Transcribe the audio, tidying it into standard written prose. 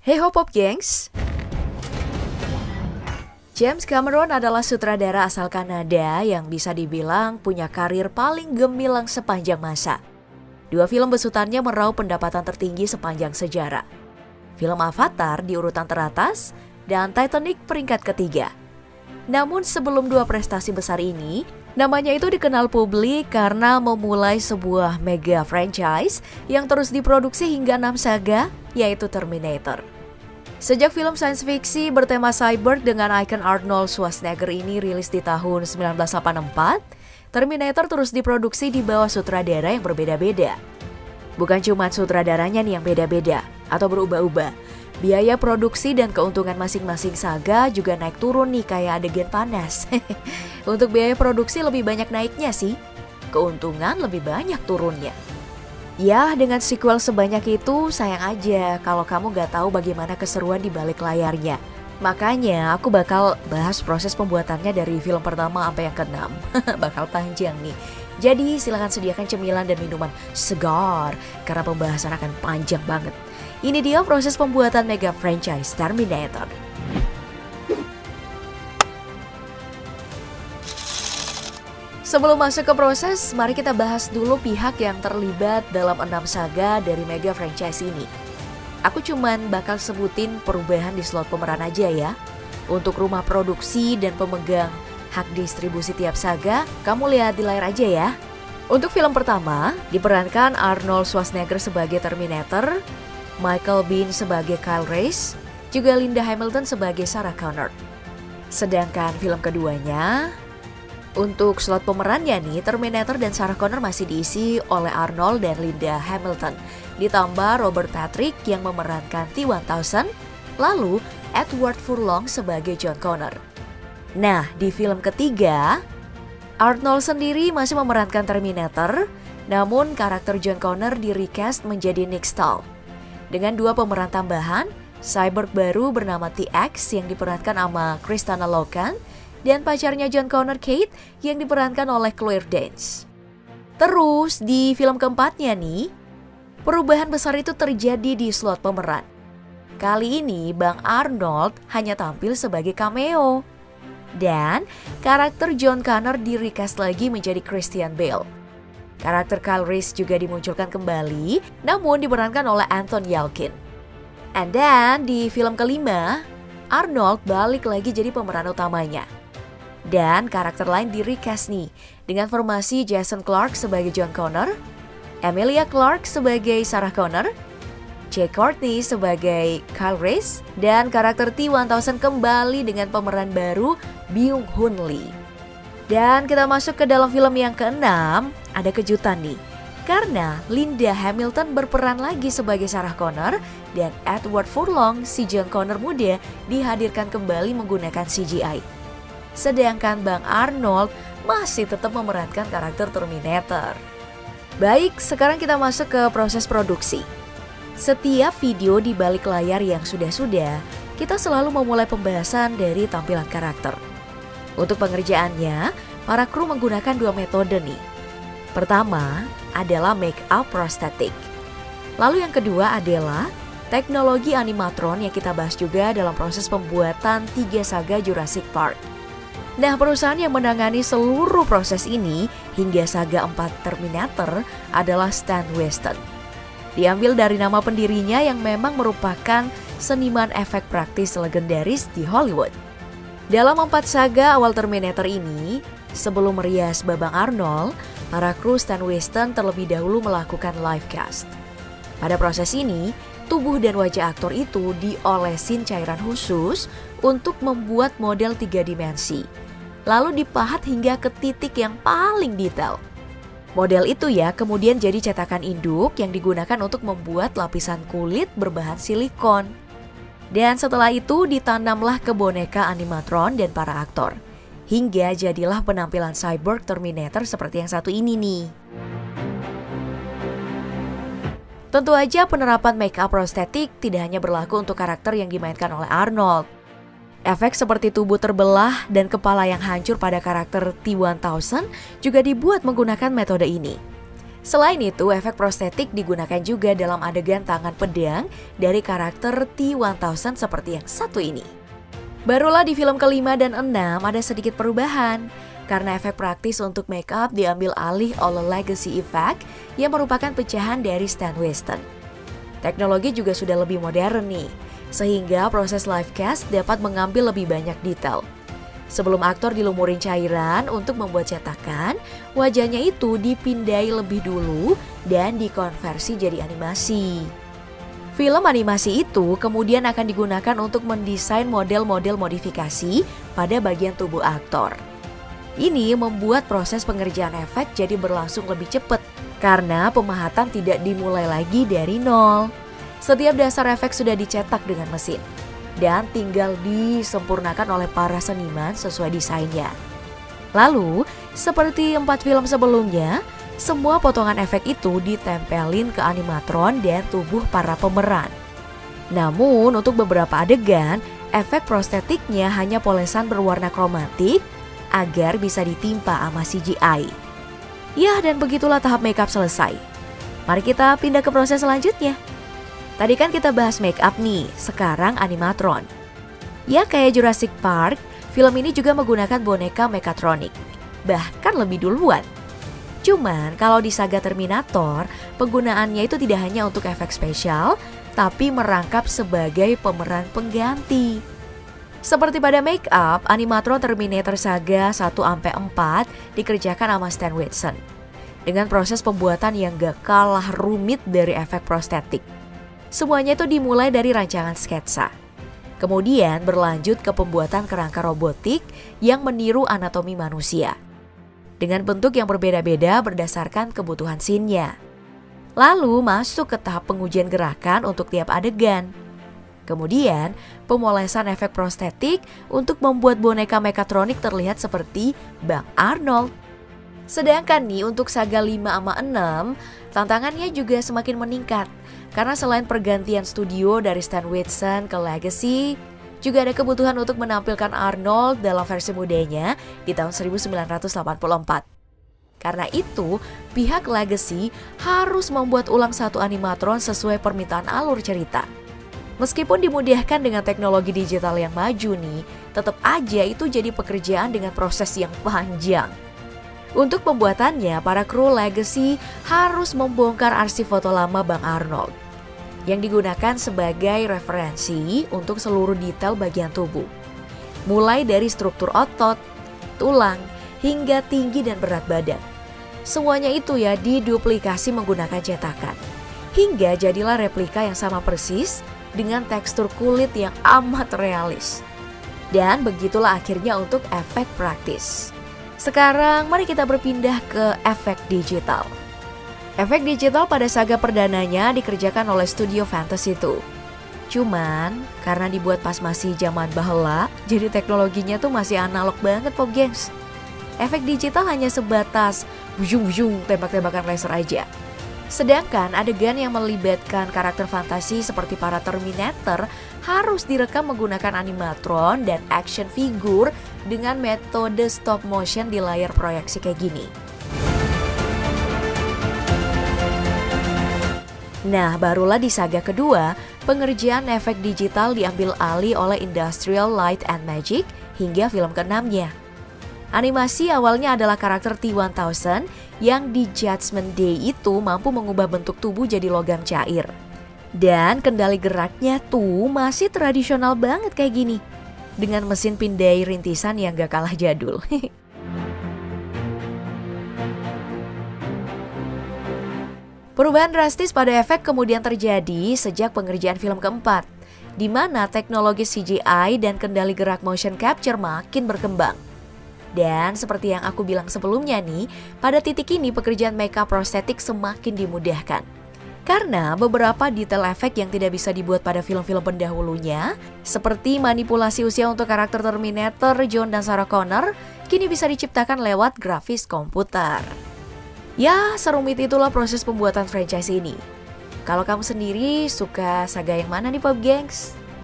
Hey ho Pop Gengs! James Cameron adalah sutradara asal Kanada yang bisa dibilang punya karir paling gemilang sepanjang masa. Dua film besutannya meraup pendapatan tertinggi sepanjang sejarah. Film Avatar di urutan teratas dan Titanic peringkat ketiga. Namun sebelum dua prestasi besar ini, namanya itu dikenal publik karena memulai sebuah mega franchise yang terus diproduksi hingga 6 saga, yaitu Terminator. Sejak film science fiksi bertema cyborg dengan ikon Arnold Schwarzenegger ini rilis di tahun 1984, Terminator terus diproduksi di bawah sutradara yang berbeda-beda. Bukan cuma sutradaranya nih yang beda-beda atau berubah-ubah, biaya produksi dan keuntungan masing-masing saga juga naik turun nih kayak adegan panas. Untuk biaya produksi lebih banyak naiknya sih, keuntungan lebih banyak turunnya. Ya, dengan sequel sebanyak itu, sayang aja kalau kamu gak tahu bagaimana keseruan di balik layarnya. Makanya aku bakal bahas proses pembuatannya dari film pertama sampai yang ke-6. Bakal panjang nih. Jadi silakan sediakan cemilan dan minuman segar, karena pembahasan akan panjang banget. Ini dia proses pembuatan mega franchise Terminator. Sebelum masuk ke proses, mari kita bahas dulu pihak yang terlibat dalam 6 saga dari mega franchise ini. Aku cuman bakal sebutin perubahan di slot pemeran aja ya. Untuk rumah produksi dan pemegang hak distribusi tiap saga, kamu lihat di layar aja ya. Untuk film pertama, diperankan Arnold Schwarzenegger sebagai Terminator, Michael Biehn sebagai Kyle Reese, juga Linda Hamilton sebagai Sarah Connor. Sedangkan film keduanya, untuk slot pemerannya nih, Terminator dan Sarah Connor masih diisi oleh Arnold dan Linda Hamilton. Ditambah Robert Patrick yang memerankan T-1000, lalu Edward Furlong sebagai John Connor. Nah, di film ketiga, Arnold sendiri masih memerankan Terminator, namun karakter John Connor di-recast menjadi Nick Stahl. Dengan dua pemeran tambahan, cyborg baru bernama T-X yang diperankan sama Kristanna Loken, dan pacarnya John Connor, Kate, yang diperankan oleh Claire Danes. Terus di film keempatnya nih, perubahan besar itu terjadi di slot pemeran. Kali ini Bang Arnold hanya tampil sebagai cameo. Dan karakter John Connor di-recast lagi menjadi Christian Bale. Karakter Kyle Reese juga dimunculkan kembali, namun diperankan oleh Anton Yelchin. And then di film kelima, Arnold balik lagi jadi pemeran utamanya. Dan karakter lain di-recast nih, dengan formasi Jason Clarke sebagai John Connor, Emilia Clarke sebagai Sarah Connor, Jai Courtney sebagai Kyle Reese, dan karakter T-1000 kembali dengan pemeran baru Byung-hun Lee. Dan kita masuk ke dalam film yang ke-6, ada kejutan nih. Karena Linda Hamilton berperan lagi sebagai Sarah Connor dan Edward Furlong, si John Connor muda, dihadirkan kembali menggunakan CGI. Sedangkan Bang Arnold masih tetap memerankan karakter Terminator. Baik, sekarang kita masuk ke proses produksi. Setiap video di balik layar yang sudah-sudah, kita selalu memulai pembahasan dari tampilan karakter. Untuk pengerjaannya, para kru menggunakan dua metode nih. Pertama adalah make up prosthetic. Lalu yang kedua adalah teknologi animatron yang kita bahas juga dalam proses pembuatan 3 saga Jurassic Park. Nah, perusahaan yang menangani seluruh proses ini hingga saga 4 Terminator adalah Stan Winston. Diambil dari nama pendirinya yang memang merupakan seniman efek praktis legendaris di Hollywood. Dalam 4 saga awal Terminator ini, sebelum merias Babang Arnold, para kru Stan Winston terlebih dahulu melakukan live cast. Pada proses ini, tubuh dan wajah aktor itu diolesin cairan khusus untuk membuat model 3 dimensi. Lalu dipahat hingga ke titik yang paling detail. Model itu ya kemudian jadi cetakan induk yang digunakan untuk membuat lapisan kulit berbahan silikon. Dan setelah itu ditanamlah ke boneka animatron dan para aktor. Hingga jadilah penampilan cyborg Terminator seperti yang satu ini nih. Tentu aja penerapan make up prostetik tidak hanya berlaku untuk karakter yang dimainkan oleh Arnold. Efek seperti tubuh terbelah dan kepala yang hancur pada karakter T-1000 juga dibuat menggunakan metode ini. Selain itu, efek prostetik digunakan juga dalam adegan tangan pedang dari karakter T-1000 seperti yang satu ini. Barulah di film kelima dan enam ada sedikit perubahan, karena efek praktis untuk make up diambil alih oleh Legacy Effect yang merupakan pecahan dari Stan Winston. Teknologi juga sudah lebih modern nih, sehingga proses live cast dapat mengambil lebih banyak detail. Sebelum aktor dilumurin cairan untuk membuat cetakan, wajahnya itu dipindai lebih dulu dan dikonversi jadi animasi. Film animasi itu kemudian akan digunakan untuk mendesain model-model modifikasi pada bagian tubuh aktor. Ini membuat proses pengerjaan efek jadi berlangsung lebih cepat karena pemahatan tidak dimulai lagi dari nol. Setiap dasar efek sudah dicetak dengan mesin dan tinggal disempurnakan oleh para seniman sesuai desainnya. Lalu, seperti 4 film sebelumnya, semua potongan efek itu ditempelin ke animatron dan tubuh para pemeran. Namun, untuk beberapa adegan, efek prostetiknya hanya polesan berwarna kromatik agar bisa ditimpa sama CGI. Ya, dan begitulah tahap makeup selesai. Mari kita pindah ke proses selanjutnya. Tadi kan kita bahas make up nih, sekarang animatron. Ya kayak Jurassic Park, film ini juga menggunakan boneka mechatronic, bahkan lebih duluan. Cuman kalau di saga Terminator, penggunaannya itu tidak hanya untuk efek spesial, tapi merangkap sebagai pemeran pengganti. Seperti pada make up, animatron Terminator Saga 1-4 dikerjakan sama Stan Winston, dengan proses pembuatan yang gak kalah rumit dari efek prostetik. Semuanya itu dimulai dari rancangan sketsa. Kemudian berlanjut ke pembuatan kerangka robotik yang meniru anatomi manusia, dengan bentuk yang berbeda-beda berdasarkan kebutuhan scene-nya. Lalu masuk ke tahap pengujian gerakan untuk tiap adegan. Kemudian pemolesan efek prostetik untuk membuat boneka mechatronic terlihat seperti Bang Arnold. Sedangkan nih untuk saga 5-6, tantangannya juga semakin meningkat. Karena selain pergantian studio dari Stan Winston ke Legacy, juga ada kebutuhan untuk menampilkan Arnold dalam versi mudanya di tahun 1984. Karena itu, pihak Legacy harus membuat ulang satu animatron sesuai permintaan alur cerita. Meskipun dimudahkan dengan teknologi digital yang maju nih, tetap aja itu jadi pekerjaan dengan proses yang panjang. Untuk pembuatannya, para kru Legacy harus membongkar arsip foto lama Bang Arnold yang digunakan sebagai referensi untuk seluruh detail bagian tubuh. Mulai dari struktur otot, tulang, hingga tinggi dan berat badan. Semuanya itu ya diduplikasi menggunakan cetakan. Hingga jadilah replika yang sama persis dengan tekstur kulit yang amat realis. Dan begitulah akhirnya untuk efek praktis. Sekarang mari kita berpindah ke efek digital. Efek digital pada saga perdananya dikerjakan oleh studio Fantasy II. Cuman karena dibuat pas masih zaman bahela, jadi teknologinya tuh masih analog banget Pop Gengs. Efek digital hanya sebatas bujung-bujung tembak-tembakan laser aja. Sedangkan adegan yang melibatkan karakter fantasi seperti para Terminator harus direkam menggunakan animatron dan action figure dengan metode stop motion di layar proyeksi kayak gini. Nah, barulah di saga kedua, pengerjaan efek digital diambil alih oleh Industrial Light and Magic hingga film ke-6-nya. Animasi awalnya adalah karakter T-1000 yang di Judgment Day itu mampu mengubah bentuk tubuh jadi logam cair. Dan kendali geraknya tuh masih tradisional banget kayak gini, dengan mesin pindai rintisan yang gak kalah jadul. Perubahan drastis pada efek kemudian terjadi sejak pengerjaan film keempat, di mana teknologi CGI dan kendali gerak motion capture makin berkembang. Dan seperti yang aku bilang sebelumnya nih, pada titik ini pekerjaan makeup prostetik semakin dimudahkan. Karena beberapa detail efek yang tidak bisa dibuat pada film-film pendahulunya, seperti manipulasi usia untuk karakter Terminator, John dan Sarah Connor, kini bisa diciptakan lewat grafis komputer. Ya, serumit itulah proses pembuatan franchise ini. Kalau kamu sendiri suka saga yang mana nih Pop Gengs?